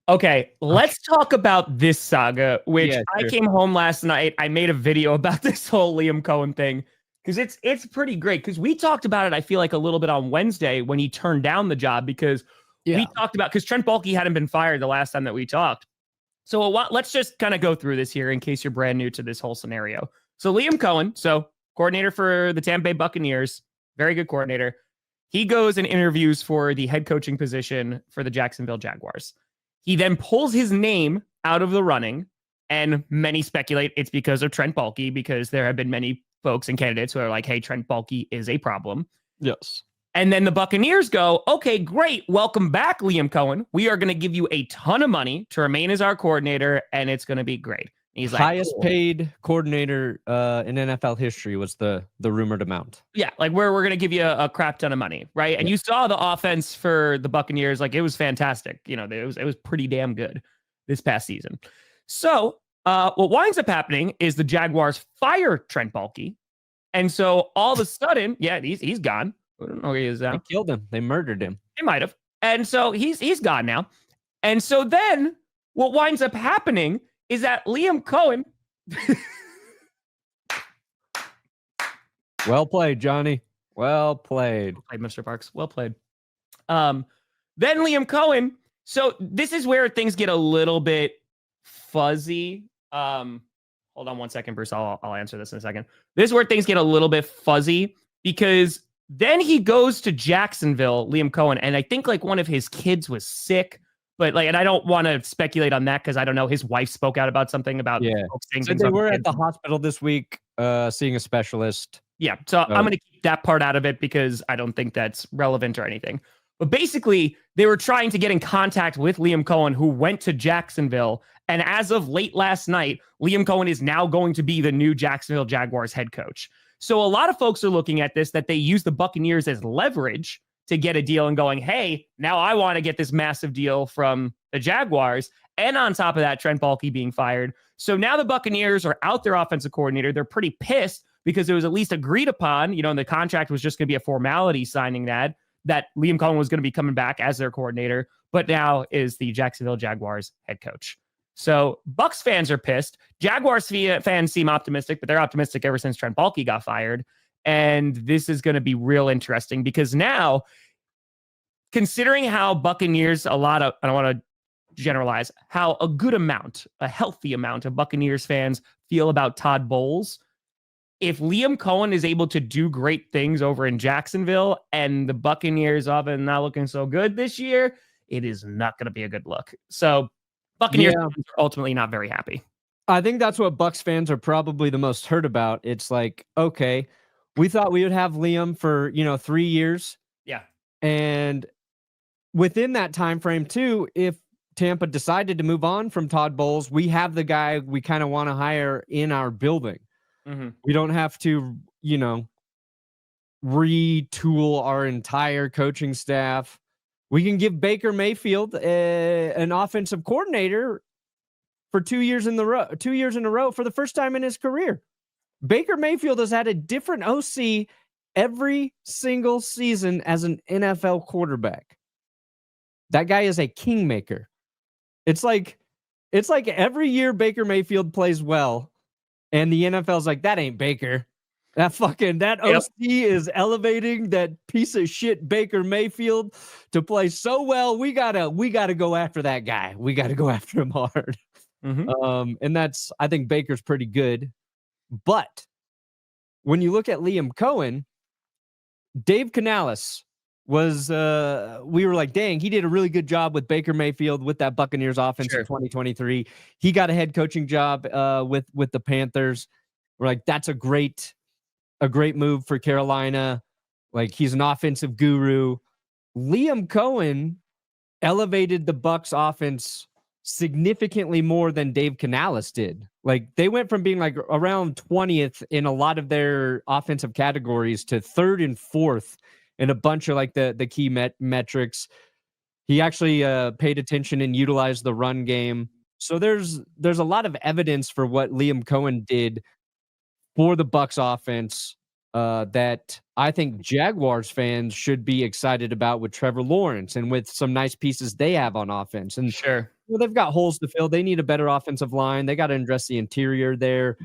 Okay, let's talk about this saga, which Yeah, I sure. came home last night. I made a video about this whole Liam Coen thing because it's pretty great. Because we talked about it, I feel like a little bit on Wednesday when he turned down the job because we talked about because Trent Baalke hadn't been fired the last time that we talked. So let's just kind of go through this here in case you're brand new to this whole scenario. So Liam Coen, so coordinator for the Tampa Bay Buccaneers, very good coordinator. He goes and interviews for the head coaching position for the Jacksonville Jaguars. He then pulls his name out of the running, and many speculate it's because of Trent Baalke, because there have been many folks and candidates who are like, hey, Trent Baalke is a problem. Yes. And then the Buccaneers go, okay, great. Welcome back, Liam Coen. We are going to give you a ton of money to remain as our coordinator, and it's going to be great. He's like, highest paid coordinator in NFL history was the rumored amount. Yeah, like we're going to give you a crap ton of money, right? And you saw the offense for the Buccaneers, like it was fantastic. You know, it was pretty damn good this past season. So what winds up happening is the Jaguars fire Trent Baalke. And so all of a sudden, he's gone. I don't know where he is now. They killed him. They murdered him. They might have. And so he's gone now. And so then what winds up happening is that Liam Coen. Well played, Johnny. Well played. Well played, Mr. Parks. Well played. Then Liam Coen. So this is where things get a little bit fuzzy. Hold on one second, Bruce. I'll answer this in a second. This is where things get a little bit fuzzy because then he goes to Jacksonville, Liam Coen, and I think like one of his kids was sick. But like, and I don't want to speculate on that because I don't know. His wife spoke out about something about So they were at the hospital this week, seeing a specialist. Yeah, so I'm going to keep that part out of it because I don't think that's relevant or anything. But basically, they were trying to get in contact with Liam Coen, who went to Jacksonville. And as of late last night, Liam Coen is now going to be the new Jacksonville Jaguars head coach. So a lot of folks are looking at this, that they use the Buccaneers as leverage to get a deal and going, hey, now I want to get this massive deal from the Jaguars. And on top of that, Trent Baalke being fired. So now the Buccaneers are out their offensive coordinator. They're pretty pissed because it was at least agreed upon, you know, and the contract was just going to be a formality signing that Liam Coen was going to be coming back as their coordinator, but now is the Jacksonville Jaguars head coach. So Bucs fans are pissed. Jaguars fans seem optimistic, but they're optimistic ever since Trent Baalke got fired. And this is going to be real interesting because now, considering how Buccaneers, I don't want to generalize, how a good amount, a healthy amount of Buccaneers fans feel about Todd Bowles, if Liam Coen is able to do great things over in Jacksonville and the Buccaneers often not looking so good this year, it is not going to be a good look. So Buccaneers fans are ultimately not very happy. I think that's what Bucs fans are probably the most hurt about. It's like, okay, we thought we would have Liam for, 3 years. Yeah. And within that time frame too, if Tampa decided to move on from Todd Bowles, we have the guy we kind of want to hire in our building. Mm-hmm. We don't have to, retool our entire coaching staff. We can give Baker Mayfield an offensive coordinator for 2 years in a row for the first time in his career. Baker Mayfield has had a different OC every single season as an NFL quarterback. That guy is a kingmaker. It's like every year Baker Mayfield plays well, and the NFL's like, that ain't Baker. That OC is elevating that piece of shit Baker Mayfield to play so well. We gotta go after that guy. We gotta go after him hard. Mm-hmm. And I think Baker's pretty good. But when you look at Liam Coen, Dave Canales was, we were like, dang, he did a really good job with Baker Mayfield with that Buccaneers offense in 2023. He got a head coaching job with the Panthers. We're like, that's a great move for Carolina. Like, he's an offensive guru. Liam Coen elevated the Bucs offense significantly more than Dave Canales did. Like, they went from being like around 20th in a lot of their offensive categories to 3rd and 4th in a bunch of like the key metrics. He actually paid attention and utilized the run game. So there's a lot of evidence for what Liam Coen did for the Bucs offense that I think Jaguars fans should be excited about with Trevor Lawrence and with some nice pieces they have on offense. And Well, they've got holes to fill. They need a better offensive line. They got to address the interior there.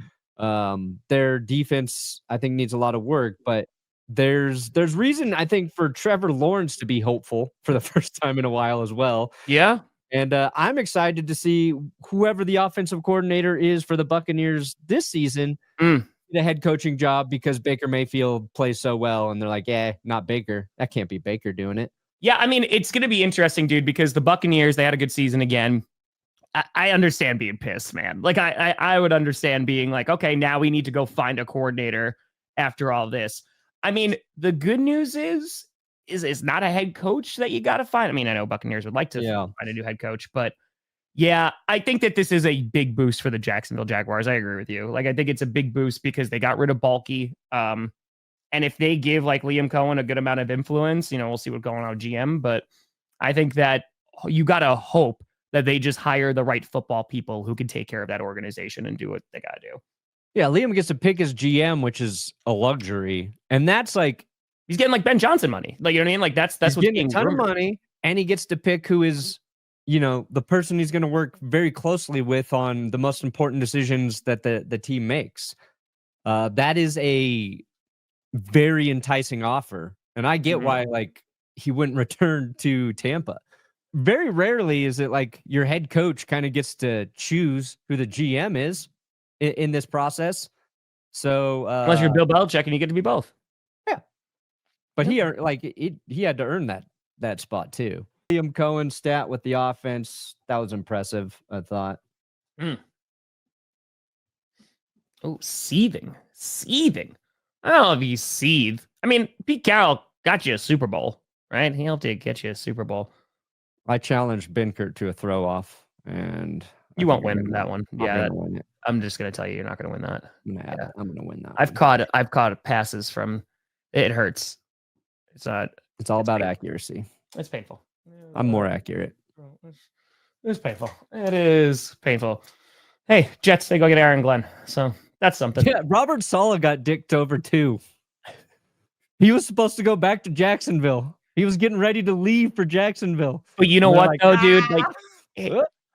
Their defense, I think, needs a lot of work, but there's reason, I think, for Trevor Lawrence to be hopeful for the first time in a while as well. Yeah. And I'm excited to see whoever the offensive coordinator is for the Buccaneers this season, the head coaching job, because Baker Mayfield plays so well. And they're like, yeah, not Baker. That can't be Baker doing it. Yeah, I mean, it's going to be interesting, dude, because the Buccaneers, they had a good season again. I understand being pissed, man. Like, I would understand being like, okay, now we need to go find a coordinator after all this. I mean, the good news is it's not a head coach that you got to find. I mean, I know Buccaneers would like to find a new head coach, but yeah, I think that this is a big boost for the Jacksonville Jaguars. I agree with you. Like, I think it's a big boost because they got rid of Baalke. And if they give like Liam Coen a good amount of influence, we'll see what's going on with GM. But I think that you got to hope that they just hire the right football people who can take care of that organization and do what they got to do. Yeah, Liam gets to pick his GM, which is a luxury. And that's like, he's getting like Ben Johnson money. Like, you know what I mean? Like, that's what's getting a ton of money. And he gets to pick who is, the person he's going to work very closely with on the most important decisions that the team makes. That is a very enticing offer. And I get why, like, he wouldn't return to Tampa. Very rarely is it like your head coach kind of gets to choose who the GM is in this process. So unless you're Bill Belichick and you get to be both. Yeah. But he had to earn that spot too. Liam Coen stat with the offense, that was impressive, I thought. Oh, seething. I don't know if he's seethed. I mean, Pete Carroll got you a Super Bowl, right? He helped you get you a Super Bowl. I challenged Benkert to a throw off, and you won't win that one. Yeah, win it. I'm just gonna tell you, you're not gonna win that. Yeah, I'm gonna win that. I've caught passes from. It hurts. It's not. It's all about painful. Accuracy. It's painful. I'm more accurate. It's painful. It is painful. Hey, Jets, they go get Aaron Glenn. So that's something. Yeah, Robert Saleh got dicked over too. He was supposed to go back to Jacksonville. He was getting ready to leave for Jacksonville. But you know what, though, dude? Like,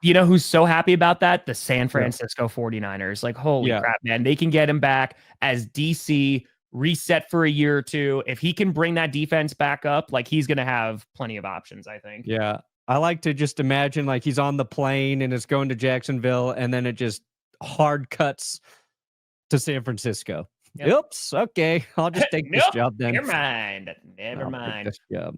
you know who's so happy about that? The San Francisco 49ers. Like, holy crap, man. They can get him back as DC, reset for a year or two. If he can bring that defense back up, like, he's going to have plenty of options, I think. Yeah. I like to just imagine, like, he's on the plane and it's going to Jacksonville, and then it just hard cuts to San Francisco. Oops. Okay. I'll just take this job then. Never mind. Never mind. This job.